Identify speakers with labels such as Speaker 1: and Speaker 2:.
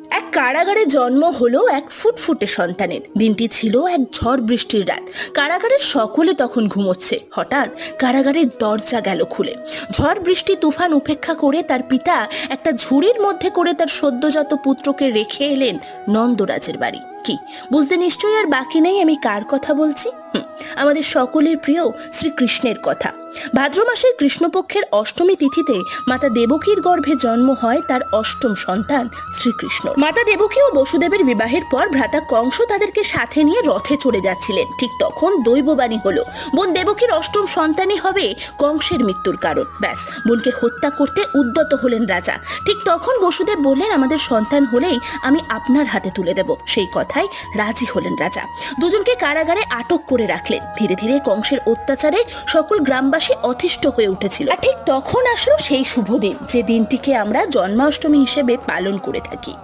Speaker 1: এক কারাগারে জন্ম হলো এক ফুটফুটে সন্তানের। দিনটি ছিল এক ঝড় বৃষ্টির রাত। কারাগারের সকলে তখন ঘুমোচ্ছে। হঠাৎ কারাগারের দরজা গেল খুলে। ঝড় বৃষ্টি তুফান উপেক্ষা করে তার পিতা একটা ঝুড়ির মধ্যে করে তার সদ্যজাত পুত্রকে রেখে এলেন নন্দরাজের বাড়ি। কি বুঝতে নিশ্চয়ই আর বাকি নেই আমি কার কথা বলছি। আমাদের সকলের প্রিয় শ্রীকৃষ্ণের কথা। ভাদ্র মাসের কৃষ্ণপক্ষের অষ্টমী তিথিতে মাতা দেবকীর গর্ভে জন্ম হয় তার অষ্টম সন্তান শ্রীকৃষ্ণ। মাতা দেবকী ও বসুদেবের বিবাহের পর ভ্রাতা কংস তাদেরকে সাথে নিয়ে রথে চড়ে যাচ্ছিলেন। ঠিক তখন দৈববাণী হলো বোন দেবকীর অষ্টম সন্তানই হবে কংসের মৃত্যুর কারণ। ব্যাস, বোনকে হত্যা করতে উদ্যত হলেন রাজা। ঠিক তখন বসুদেব বললেন, আমাদের সন্তান হলেই আমি আপনার হাতে তুলে দেব। সেই কথায় রাজি হলেন রাজা। দুজনকে কারাগারে আটক করে রাখলেন। ধীরে ধীরে কংসের অত্যাচারে সকল গ্রামবাসী অতিষ্ঠ হয়ে উঠেছিল। আর ঠিক তখন আসলো সেই শুভ দিন, যে দিনটিকে আমরা জন্মাষ্টমী হিসেবে পালন করে থাকি।